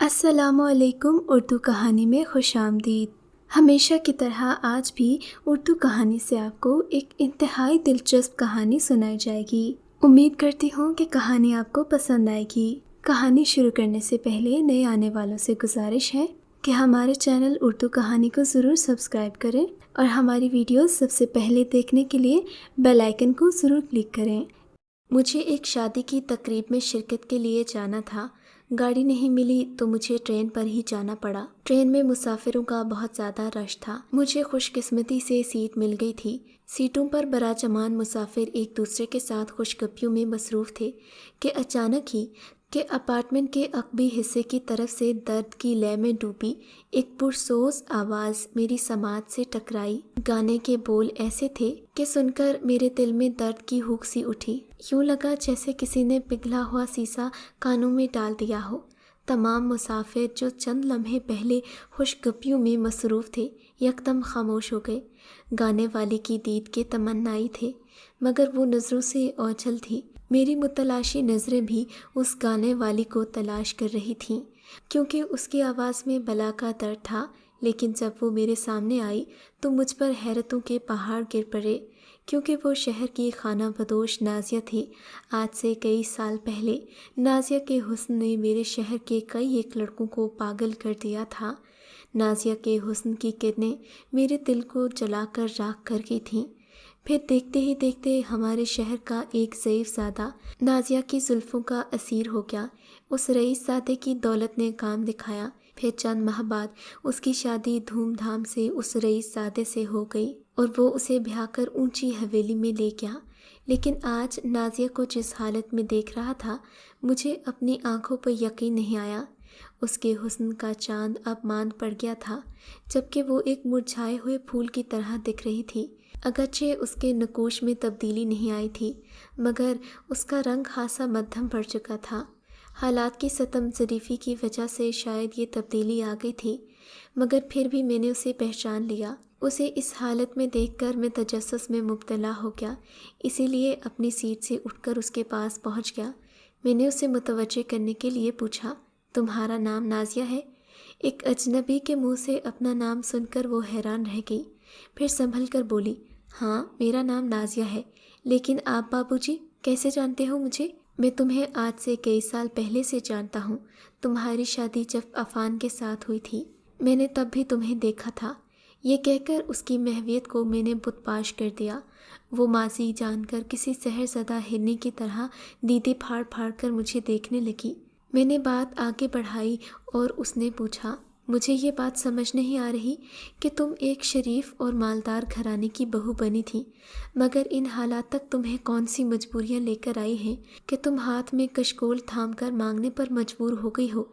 السلام علیکم، اردو کہانی میں خوش آمدید۔ ہمیشہ کی طرح آج بھی اردو کہانی سے آپ کو ایک انتہائی دلچسپ کہانی سنائی جائے گی۔ امید کرتی ہوں کہ کہانی آپ کو پسند آئے گی۔ کہانی شروع کرنے سے پہلے نئے آنے والوں سے گزارش ہے کہ ہمارے چینل اردو کہانی کو ضرور سبسکرائب کریں اور ہماری ویڈیوز سب سے پہلے دیکھنے کے لیے بیل آئیکن کو ضرور کلک کریں۔ مجھے ایک شادی کی تقریب میں شرکت کے لیے جانا تھا۔ گاڑی نہیں ملی تو مجھے ٹرین پر ہی جانا پڑا۔ ٹرین میں مسافروں کا بہت زیادہ رش تھا۔ مجھے خوش قسمتی سے سیٹ مل گئی تھی۔ سیٹوں پر براجمان مسافر ایک دوسرے کے ساتھ خوشگپیوں میں مصروف تھے کہ اچانک ہی اپارٹمنٹ کے عقبی حصے کی طرف سے درد کی لے میں ڈوبی ایک پرسوز آواز میری سماعت سے ٹکرائی۔ گانے کے بول ایسے تھے کہ سن کر میرے دل میں درد کی ہوک سی اٹھی۔ یوں لگا جیسے کسی نے پگھلا ہوا سیسا کانوں میں ڈال دیا ہو۔ تمام مسافر جو چند لمحے پہلے خوشگپیوں میں مصروف تھے یکدم خاموش ہو گئے۔ گانے والے کی دید کے تمنائی تھے مگر وہ نظروں سے اوجھل تھی۔ میری متلاشی نظریں بھی اس گانے والی کو تلاش کر رہی تھیں کیونکہ اس کی آواز میں بلا کا درد تھا، لیکن جب وہ میرے سامنے آئی تو مجھ پر حیرتوں کے پہاڑ گر پڑے کیونکہ وہ شہر کی خانہ بدوش نازیہ تھی۔ آج سے کئی سال پہلے نازیہ کے حسن نے میرے شہر کے کئی ایک لڑکوں کو پاگل کر دیا تھا۔ نازیہ کے حسن کی کرنیں میرے دل کو جلا کر راکھ کر گئی تھیں۔ پھر دیکھتے ہی دیکھتے ہمارے شہر کا ایک ضعیف زادہ نازیہ کی زلفوں کا اسیر ہو گیا۔ اس رئیس زادے کی دولت نے کام دکھایا۔ پھر چند ماہ بعد اس کی شادی دھوم دھام سے اس رئیس زادے سے ہو گئی اور وہ اسے بہا کر اونچی حویلی میں لے گیا۔ لیکن آج نازیہ کو جس حالت میں دیکھ رہا تھا مجھے اپنی آنکھوں پر یقین نہیں آیا۔ اس کے حسن کا چاند اب ماند پڑ گیا تھا جبکہ وہ ایک مرجھائے ہوئے پھول کی طرح دکھ رہی تھی۔ اگرچہ اس کے نقوش میں تبدیلی نہیں آئی تھی مگر اس کا رنگ خاصا مدھم پڑ چکا تھا۔ حالات کی ستم ظریفی کی وجہ سے شاید یہ تبدیلی آ گئی تھی مگر پھر بھی میں نے اسے پہچان لیا۔ اسے اس حالت میں دیکھ کر میں تجسس میں مبتلا ہو گیا، اسی لیے اپنی سیٹ سے اٹھ کر اس کے پاس پہنچ گیا۔ میں نے اسے متوجہ کرنے کے لیے پوچھا، تمہارا نام نازیہ ہے؟ ایک اجنبی کے منہ سے اپنا نام سن کر وہ حیران رہ گئی، پھر سنبھل کر بولی، ہاں میرا نام نازیہ ہے، لیکن آپ بابو جی کیسے جانتے ہو مجھے؟ میں تمہیں آج سے کئی سال پہلے سے جانتا ہوں۔ تمہاری شادی جب عفان کے ساتھ ہوئی تھی میں نے تب بھی تمہیں دیکھا تھا۔ یہ کہہ کر اس کی محویت کو میں نے بت پاش کر دیا۔ وہ ماضی جان کر کسی سحر زدہ ہرنی کی طرح دیدے پھاڑ پھاڑ کر مجھے دیکھنے لگی۔ میں نے بات آگے بڑھائی اور اس نے پوچھا، مجھے یہ بات سمجھ نہیں آ رہی کہ تم ایک شریف اور مالدار گھرانے کی بہو بنی تھی مگر ان حالات تک تمہیں کون سی مجبوریاں لے کر آئی ہیں کہ تم ہاتھ میں کشکول تھام کر مانگنے پر مجبور ہو گئی ہو؟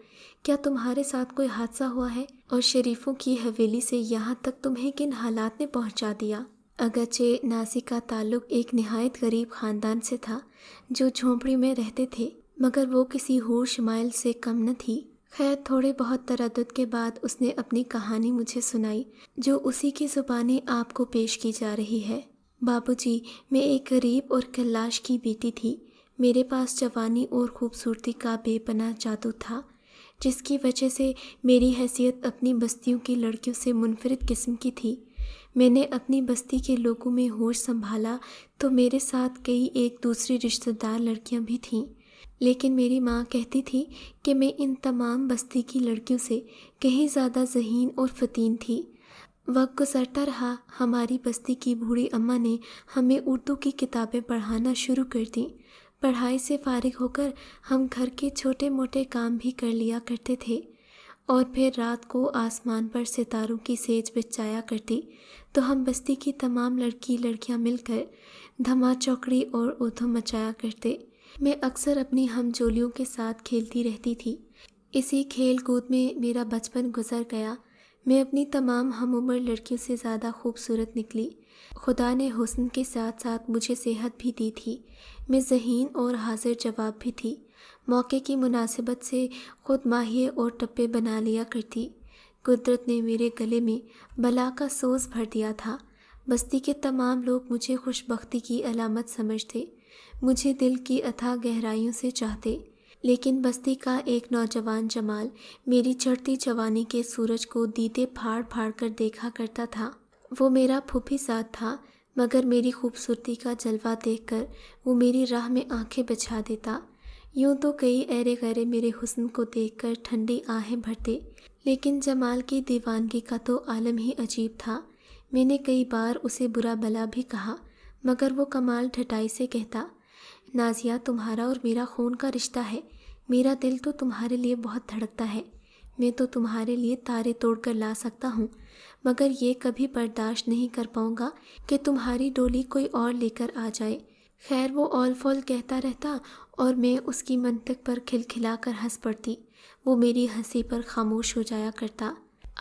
کیا تمہارے ساتھ کوئی حادثہ ہوا ہے اور شریفوں کی حویلی سے یہاں تک تمہیں کن حالات نے پہنچا دیا؟ اگرچہ نازی کا تعلق ایک نہایت غریب خاندان سے تھا جو جھونپڑی میں رہتے تھے مگر وہ کسی حور شمائل سے کم نہ تھی۔ خیر تھوڑے بہت تردد کے بعد اس نے اپنی کہانی مجھے سنائی جو اسی کی زبانی آپ کو پیش کی جا رہی ہے۔ بابو جی، میں ایک غریب اور کلاش کی بیٹی تھی۔ میرے پاس جوانی اور خوبصورتی کا بے پناہ جادو تھا جس کی وجہ سے میری حیثیت اپنی بستیوں کی لڑکیوں سے منفرد قسم کی تھی۔ میں نے اپنی بستی کے لوگوں میں ہوش سنبھالا تو میرے ساتھ کئی ایک دوسری رشتہ دار لڑکیاں بھی تھیں، لیکن میری ماں کہتی تھی کہ میں ان تمام بستی کی لڑکیوں سے کہیں زیادہ ذہین اور فتین تھی۔ وقت گزرتا رہا، ہماری بستی کی بوڑھی اماں نے ہمیں اردو کی کتابیں پڑھانا شروع کر دیں۔ پڑھائی سے فارغ ہو کر ہم گھر کے چھوٹے موٹے کام بھی کر لیا کرتے تھے اور پھر رات کو آسمان پر ستاروں کی سیج بچھایا کرتی تو ہم بستی کی تمام لڑکیاں مل کر دھما چوکڑی اور ادھم مچایا کرتے۔ میں اکثر اپنی ہم جولیوں کے ساتھ کھیلتی رہتی تھی۔ اسی کھیل کود میں میرا بچپن گزر گیا۔ میں اپنی تمام ہم عمر لڑکیوں سے زیادہ خوبصورت نکلی۔ خدا نے حسن کے ساتھ ساتھ مجھے صحت بھی دی تھی۔ میں ذہین اور حاضر جواب بھی تھی۔ موقع کی مناسبت سے خود ماہیے اور ٹپے بنا لیا کرتی۔ قدرت نے میرے گلے میں بلا کا سوز بھر دیا تھا۔ بستی کے تمام لوگ مجھے خوش بختی کی علامت سمجھتے، مجھے دل کی اتھاہ گہرائیوں سے چاہتے، لیکن بستی کا ایک نوجوان جمال میری چڑھتی جوانی کے سورج کو دیدے پھاڑ پھاڑ کر دیکھا کرتا تھا۔ وہ میرا پھوپھی زاد تھا، مگر میری خوبصورتی کا جلوہ دیکھ کر وہ میری راہ میں آنکھیں بچھا دیتا۔ یوں تو کئی ایرے غیرے میرے حسن کو دیکھ کر ٹھنڈی آہیں بھرتے، لیکن جمال کی دیوانگی کا تو عالم ہی عجیب تھا۔ میں نے کئی بار اسے برا بھلا بھی کہا، مگر وہ کمال ڈھٹائی سے کہتا، نازیہ تمہارا اور میرا خون کا رشتہ ہے، میرا دل تو تمہارے لیے بہت دھڑکتا ہے، میں تو تمہارے لیے تارے توڑ کر لا سکتا ہوں، مگر یہ کبھی برداشت نہیں کر پاؤں گا کہ تمہاری ڈولی کوئی اور لے کر آ جائے۔ خیر وہ اول فول کہتا رہتا اور میں اس کی منطق پر کھلکھلا کر ہنس پڑتی، وہ میری ہنسی پر خاموش ہو جایا کرتا۔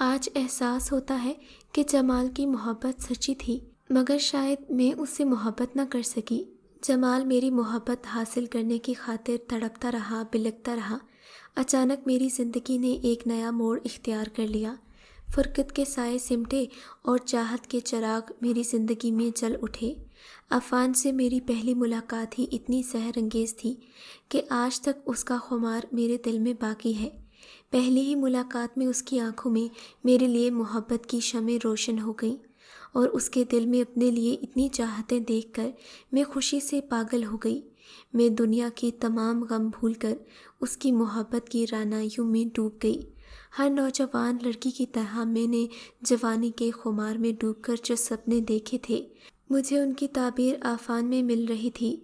آج احساس ہوتا ہے کہ جمال کی محبت سچی تھی، مگر شاید میں اس سے محبت نہ کر سکی۔ جمال میری محبت حاصل کرنے کی خاطر تڑپتا رہا، بلکتا رہا۔ اچانک میری زندگی نے ایک نیا موڑ اختیار کر لیا۔ فرقت کے سائے سمٹے اور چاہت کے چراغ میری زندگی میں جل اٹھے۔ عفان سے میری پہلی ملاقات ہی اتنی سحر انگیز تھی کہ آج تک اس کا خمار میرے دل میں باقی ہے۔ پہلی ہی ملاقات میں اس کی آنکھوں میں میرے لیے محبت کی شمع روشن ہو گئیں، اور اس کے دل میں اپنے لیے اتنی چاہتیں دیکھ کر میں خوشی سے پاگل ہو گئی۔ میں دنیا کی تمام غم بھول کر اس کی محبت کی رعنائیوں میں ڈوب گئی۔ ہر نوجوان لڑکی کی طرح میں نے جوانی کے خمار میں ڈوب کر جو سپنے دیکھے تھے، مجھے ان کی تعبیر عفان میں مل رہی تھی۔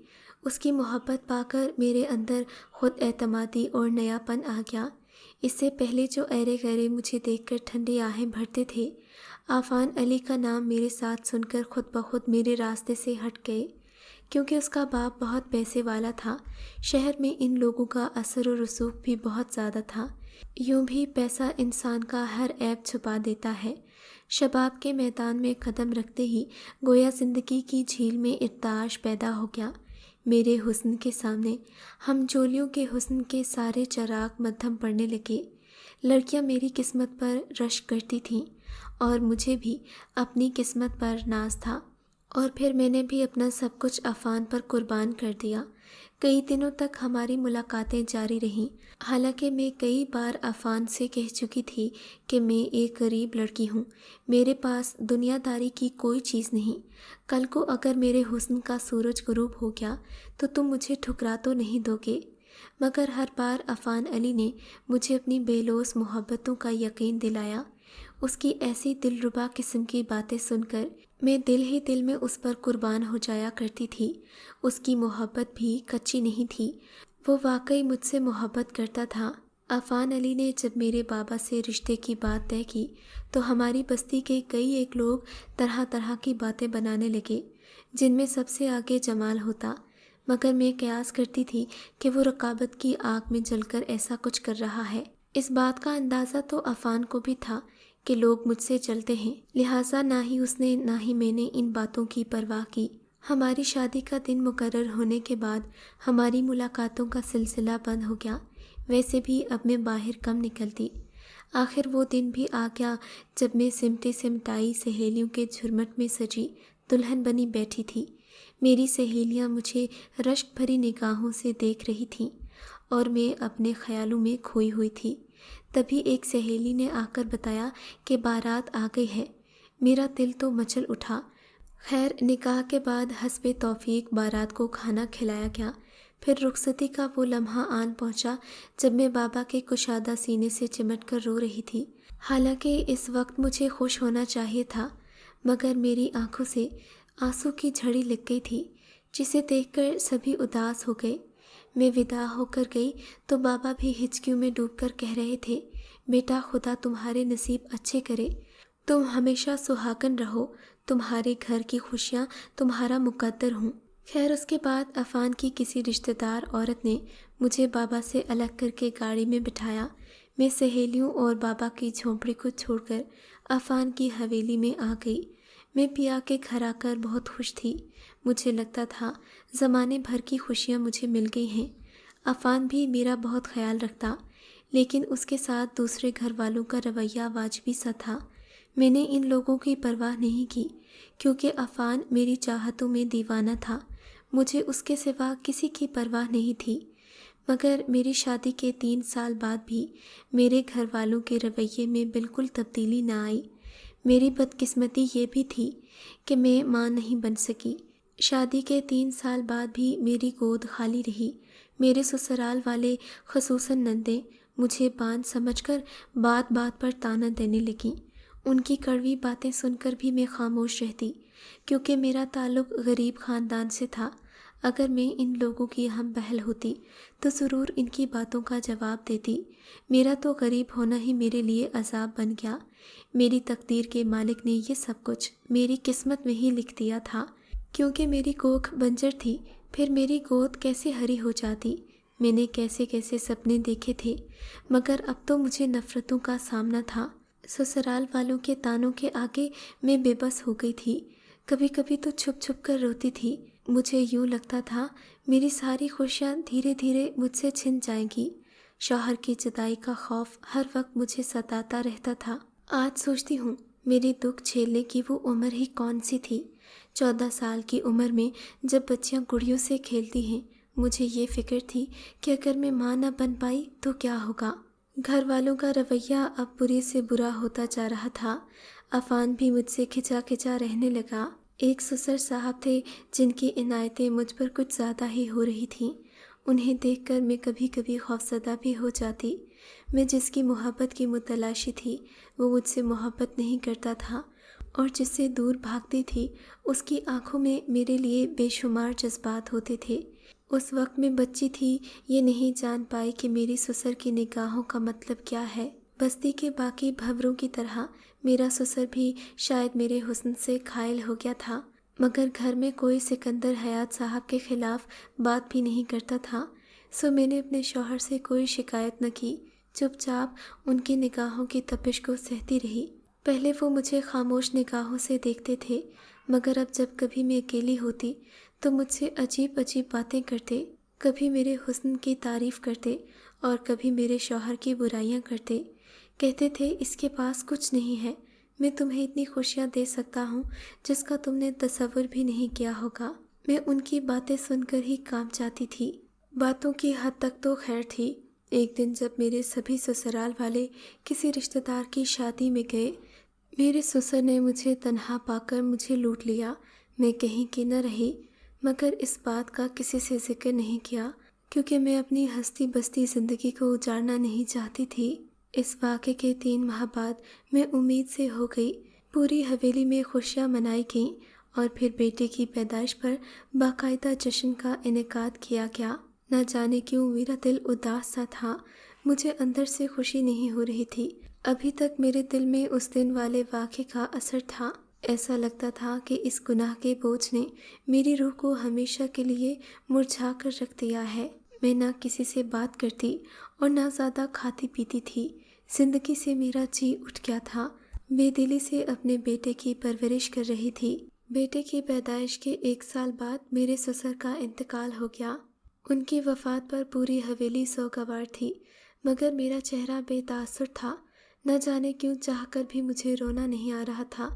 اس کی محبت پا کر میرے اندر خود اعتمادی اور نیا پن آ گیا۔ اس سے پہلے جو ایرے غیرے مجھے دیکھ کر ٹھنڈی آہیں بھرتے تھے، عفان علی کا نام میرے ساتھ سن کر خود بخود میرے راستے سے ہٹ گئے، کیونکہ اس کا باپ بہت پیسے والا تھا۔ شہر میں ان لوگوں کا اثر و رسوخ بھی بہت زیادہ تھا۔ یوں بھی پیسہ انسان کا ہر عیب چھپا دیتا ہے۔ شباب کے میدان میں قدم رکھتے ہی گویا زندگی کی جھیل میں ارتعاش پیدا ہو گیا۔ میرے حسن کے سامنے ہم جولیوں کے حسن کے سارے چراغ مدھم پڑنے لگے۔ لڑکیاں میری قسمت پر رشک کرتی تھیں، اور مجھے بھی اپنی قسمت پر ناز تھا، اور پھر میں نے بھی اپنا سب کچھ عفان پر قربان کر دیا۔ کئی دنوں تک ہماری ملاقاتیں جاری رہیں، حالانکہ میں کئی بار عفان سے کہہ چکی تھی کہ میں ایک غریب لڑکی ہوں، میرے پاس دنیا داری کی کوئی چیز نہیں، کل کو اگر میرے حسن کا سورج غروب ہو گیا تو تم مجھے ٹھکرا تو نہیں دو گے۔ مگر ہر بار عفان علی نے مجھے اپنی بے لوث محبتوں کا یقین دلایا۔ اس کی ایسی دلربا قسم کی باتیں سن کر میں دل ہی دل میں اس پر قربان ہو جایا کرتی تھی۔ اس کی محبت بھی کچی نہیں تھی، وہ واقعی مجھ سے محبت کرتا تھا۔ عفان علی نے جب میرے بابا سے رشتے کی بات طے کی تو ہماری بستی کے کئی ایک لوگ طرح طرح کی باتیں بنانے لگے، جن میں سب سے آگے جمال ہوتا، مگر میں قیاس کرتی تھی کہ وہ رقابت کی آگ میں جل کر ایسا کچھ کر رہا ہے۔ اس بات کا اندازہ تو عفان کو بھی تھا کہ لوگ مجھ سے چلتے ہیں، لہٰذا نہ ہی اس نے نہ ہی میں نے ان باتوں کی پرواہ کی۔ ہماری شادی کا دن مقرر ہونے کے بعد ہماری ملاقاتوں کا سلسلہ بند ہو گیا۔ ویسے بھی اب میں باہر کم نکلتی۔ آخر وہ دن بھی آ گیا جب میں سمٹی سمٹائی سہیلیوں کے جھرمٹ میں سجی دلہن بنی بیٹھی تھی۔ میری سہیلیاں مجھے رشک بھری نگاہوں سے دیکھ رہی تھیں، اور میں اپنے خیالوں میں کھوئی ہوئی تھی۔ تبھی ایک سہیلی نے آ کر بتایا کہ بارات آ گئی ہے۔ میرا دل تو مچل اٹھا۔ خیر نکاح کے بعد حسب توفیق بارات کو کھانا کھلایا گیا۔ پھر رخصتی کا وہ لمحہ آن پہنچا جب میں بابا کے کشادہ سینے سے چمٹ کر رو رہی تھی۔ حالانکہ اس وقت مجھے خوش ہونا چاہیے تھا، مگر میری آنکھوں سے آنسو کی جھڑی لگ گئی تھی، جسے دیکھ کر سبھی اداس ہو گئے۔ میں وداع ہو کر گئی تو بابا بھی ہچکیوں میں ڈوب کر کہہ رہے تھے، بیٹا خدا تمہارے نصیب اچھے کرے، تم ہمیشہ سہاگن رہو، تمہارے گھر کی خوشیاں تمہارا مقدر ہوں۔ خیر اس کے بعد عفان کی کسی رشتہ دار عورت نے مجھے بابا سے الگ کر کے گاڑی میں بٹھایا۔ میں سہیلیوں اور بابا کی جھونپڑی کو چھوڑ کر عفان کی حویلی میں آ گئی۔ میں پیا کے گھر آ کر بہت خوش تھی۔ مجھے لگتا تھا زمانے بھر کی خوشیاں مجھے مل گئی ہیں۔ عفان بھی میرا بہت خیال رکھتا، لیکن اس کے ساتھ دوسرے گھر والوں کا رویہ واجبی سا تھا۔ میں نے ان لوگوں کی پرواہ نہیں کی، کیونکہ عفان میری چاہتوں میں دیوانہ تھا، مجھے اس کے سوا کسی کی پرواہ نہیں تھی۔ مگر میری شادی کے 3 سال بعد بھی میرے گھر والوں کے رویے میں بالکل تبدیلی نہ آئی۔ میری بدقسمتی یہ بھی تھی کہ میں ماں نہیں بن سکی۔ شادی کے 3 سال بعد بھی میری گود خالی رہی۔ میرے سسرال والے خصوصاً نندیں مجھے باندھ سمجھ کر بات بات پر طعنہ دینے لگیں۔ ان کی کڑوی باتیں سن کر بھی میں خاموش رہتی، کیونکہ میرا تعلق غریب خاندان سے تھا۔ اگر میں ان لوگوں کی ہم بہل ہوتی تو ضرور ان کی باتوں کا جواب دیتی۔ میرا تو غریب ہونا ہی میرے لیے عذاب بن گیا۔ میری تقدیر کے مالک نے یہ سب کچھ میری قسمت میں ہی لکھ دیا تھا، کیونکہ میری کوکھ بنجر تھی، پھر میری گود کیسے ہری ہو جاتی۔ میں نے کیسے کیسے سپنے دیکھے تھے، مگر اب تو مجھے نفرتوں کا سامنا تھا۔ سسرال والوں کے طعنوں کے آگے میں بے بس ہو گئی تھی۔ کبھی کبھی تو چھپ چھپ کر روتی تھی۔ مجھے یوں لگتا تھا میری ساری خوشیاں دھیرے دھیرے مجھ سے چھن جائیں گی۔ شوہر کی جدائی کا خوف ہر وقت مجھے ستاتا رہتا تھا۔ آج سوچتی ہوں میری دکھ جھیلنے کی وہ عمر ہی کون سی تھی۔ 14 سال کی عمر میں جب بچیاں گڑیوں سے کھیلتی ہیں، مجھے یہ فکر تھی کہ اگر میں ماں نہ بن پائی تو کیا ہوگا۔ گھر والوں کا رویہ اب برے سے برا ہوتا جا رہا تھا۔ عفان بھی مجھ سے کھچا کھچا رہنے لگا۔ ایک سسر صاحب تھے جن کی عنایتیں مجھ پر کچھ زیادہ ہی ہو رہی تھیں۔ انہیں دیکھ کر میں کبھی کبھی خوفزدہ بھی ہو جاتی۔ میں جس کی محبت کی متلاشی تھی وہ مجھ سے محبت نہیں کرتا تھا، اور جس سے دور بھاگتی تھی اس کی آنکھوں میں میرے لیے بے شمار جذبات ہوتے تھے۔ اس وقت میں بچی تھی، یہ نہیں جان پائی کہ میری سسر کی نگاہوں کا مطلب کیا ہے۔ بستی کے باقی بھنوروں کی طرح میرا سسر بھی شاید میرے حسن سے قائل ہو گیا تھا، مگر گھر میں کوئی سکندر حیات صاحب کے خلاف بات بھی نہیں کرتا تھا، سو میں نے اپنے شوہر سے کوئی شکایت نہ کی، چپ چاپ ان کی نگاہوں کی تپش کو سہتی رہی۔ پہلے وہ مجھے خاموش نگاہوں سے دیکھتے تھے، مگر اب جب کبھی میں اکیلی ہوتی تو مجھ سے عجیب عجیب باتیں کرتے، کبھی میرے حسن کی تعریف کرتے اور کبھی میرے شوہر کی برائیاں کرتے۔ کہتے تھے اس کے پاس کچھ نہیں ہے، میں تمہیں اتنی خوشیاں دے سکتا ہوں جس کا تم نے تصور بھی نہیں کیا ہوگا۔ میں ان کی باتیں سن کر ہی کانپ جاتی تھی۔ باتوں کی حد تک تو خیر تھی۔ ایک دن جب میرے سبھی سسرال والے کسی رشتہ دار کی شادی میں گئے، میرے سسر نے مجھے تنہا پا کر مجھے لوٹ لیا۔ میں کہیں کی نہ رہی، مگر اس بات کا کسی سے ذکر نہیں کیا، کیونکہ میں اپنی ہستی بستی زندگی کو اجاڑنا نہیں چاہتی تھی۔ اس واقعے کے 3 ماہ بعد میں امید سے ہو گئی۔ پوری حویلی میں خوشیاں منائی گئیں اور پھر بیٹے کی پیدائش پر باقاعدہ جشن کا انعقاد کیا گیا۔ نہ جانے کیوں میرا دل اداس سا تھا، مجھے اندر سے خوشی نہیں ہو رہی تھی۔ ابھی تک میرے دل میں اس دن والے واقعے کا اثر تھا۔ ایسا لگتا تھا کہ اس گناہ کے بوجھ نے میری روح کو ہمیشہ کے لیے مرجھا کر رکھ دیا ہے۔ میں نہ کسی سے بات کرتی اور نہ زیادہ کھاتی پیتی تھی۔ زندگی سے میرا جی اٹھ گیا تھا۔ بے دلی سے اپنے بیٹے کی پرورش کر رہی تھی۔ بیٹے کی پیدائش کے 1 سال بعد میرے سسر کا انتقال ہو گیا۔ ان کی وفات پر پوری حویلی سوگوار تھی، مگر میرا چہرہ بے تاثر تھا۔ نہ جانے کیوں چاہ کر بھی مجھے رونا نہیں آ رہا تھا،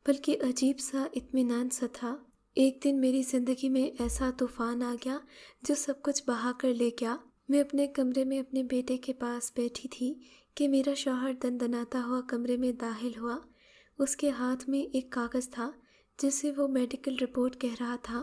بلکہ عجیب سا اطمینان سا تھا۔ ایک دن میری زندگی میں ایسا طوفان آ گیا جو سب کچھ بہا کر لے گیا۔ میں اپنے کمرے میں اپنے بیٹے کے پاس بیٹھی تھی کہ میرا شوہر دندناتا ہوا کمرے میں داخل ہوا۔ اس کے ہاتھ میں ایک کاغذ تھا جس سے وہ میڈیکل رپورٹ کہہ رہا تھا۔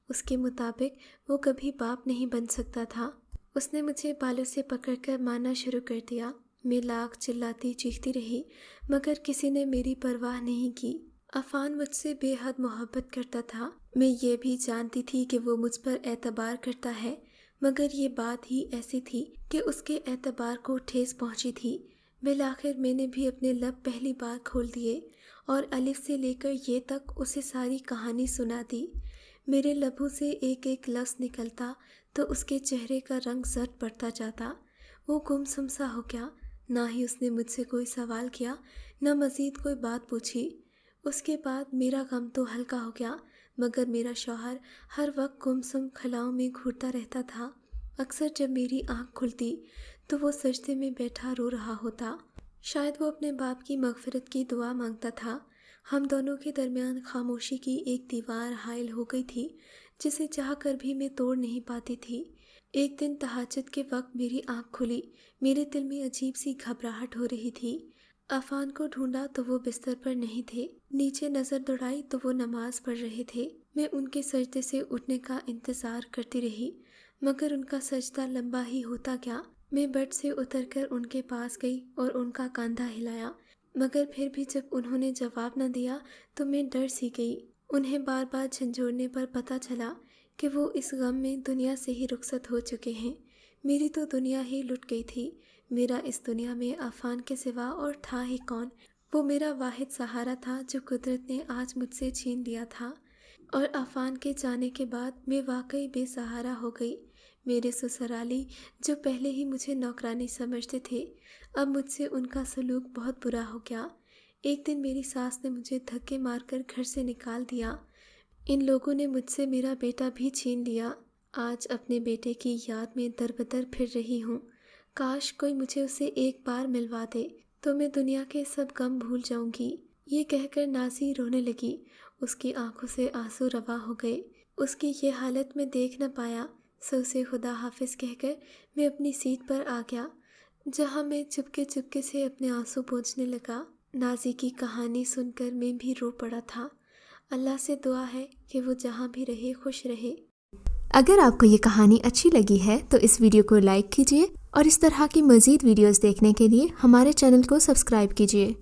اس کے مطابق وہ کبھی باپ نہیں بن سکتا تھا۔ اس نے مجھے بالوں سے پکڑ کر مارنا شروع کر دیا۔ میں لاکھ چلاتی چیختی رہی، مگر کسی نے میری پرواہ نہیں کی۔ عفان مجھ سے بے حد محبت کرتا تھا۔ میں یہ بھی جانتی تھی کہ وہ مجھ پر اعتبار کرتا ہے، مگر یہ بات ہی ایسی تھی کہ اس کے اعتبار کو ٹھیس پہنچی تھی۔ بالآخر میں نے بھی اپنے لب پہلی بار کھول دیے اور الف سے لے کر یہ تک اسے ساری کہانی سنا دی۔ میرے لبوں سے ایک ایک لفظ نکلتا تو اس کے چہرے کا رنگ زرد پڑتا جاتا۔ وہ گمسم سا ہو گیا، نہ ہی اس نے مجھ سے کوئی سوال کیا، نہ مزید کوئی بات پوچھی۔ اس کے بعد میرا غم تو ہلکا ہو گیا، مگر میرا شوہر ہر وقت گمسم خلاؤں میں گھورتا رہتا تھا۔ اکثر جب میری آنکھ کھلتی تو وہ سجدے میں بیٹھا رو رہا ہوتا۔ شاید وہ اپنے باپ کی مغفرت کی دعا مانگتا تھا۔ ہم دونوں کے درمیان خاموشی کی ایک دیوار حائل ہو گئی تھی جسے چاہ کر بھی میں توڑ نہیں پاتی تھی۔ ایک دن تہجد کے وقت میری آنکھ کھلی، میرے دل میں عجیب سی گھبراہٹ ہو رہی تھی۔ عفان کو ڈھونڈا تو وہ بستر پر نہیں تھے، نیچے نظر دوڑائی تو وہ نماز پڑھ رہے تھے۔ میں ان کے سجدے سے اٹھنے کا انتظار کرتی رہی، مگر ان کا سجدہ لمبا ہی ہوتا گیا۔ میں بیڈ سے اتر کر ان کے پاس گئی اور ان کا کاندھا ہلایا، مگر پھر بھی جب انہوں نے جواب نہ دیا تو میں ڈر سی گئی۔ انہیں بار بار جھنجھوڑنے پر پتہ چلا کہ وہ اس غم میں دنیا سے ہی رخصت ہو چکے ہیں۔ میری تو دنیا ہی لٹ گئی تھی۔ میرا اس دنیا میں عفان کے سوا اور تھا ہی کون؟ وہ میرا واحد سہارا تھا جو قدرت نے آج مجھ سے چھین لیا تھا، اور عفان کے جانے کے بعد میں واقعی بے سہارا ہو گئی۔ میرے سسرالی جو پہلے ہی مجھے نوکرانی سمجھتے تھے، اب مجھ سے ان کا سلوک بہت برا ہو گیا۔ ایک دن میری ساس نے مجھے دھکے مار کر گھر سے نکال دیا۔ ان لوگوں نے مجھ سے میرا بیٹا بھی چھین لیا۔ آج اپنے بیٹے کی یاد میں در بدر پھر رہی ہوں۔ کاش کوئی مجھے اسے ایک بار ملوا دے تو میں دنیا کے سب غم بھول جاؤں گی۔ یہ کہہ کر نازی رونے لگی۔ اس کی آنکھوں سے آنسو رواں ہو گئے۔ اس کی یہ حالت میں دیکھ نہ پایا، سو اسے خدا حافظ کہہ کر میں اپنی سیٹ پر آ گیا، جہاں میں چپکے چپکے سے اپنے آنسو پونچھنے لگا۔ نازی کی کہانی سن کر میں بھی رو پڑا تھا۔ اللہ سے دعا ہے کہ وہ جہاں بھی رہے خوش رہے۔ اگر آپ کو یہ کہانی اچھی لگی ہے تو اس ویڈیو کو لائک کیجیے اور اس طرح کی مزید ویڈیوز دیکھنے کے لیے ہمارے چینل کو سبسکرائب کیجیے۔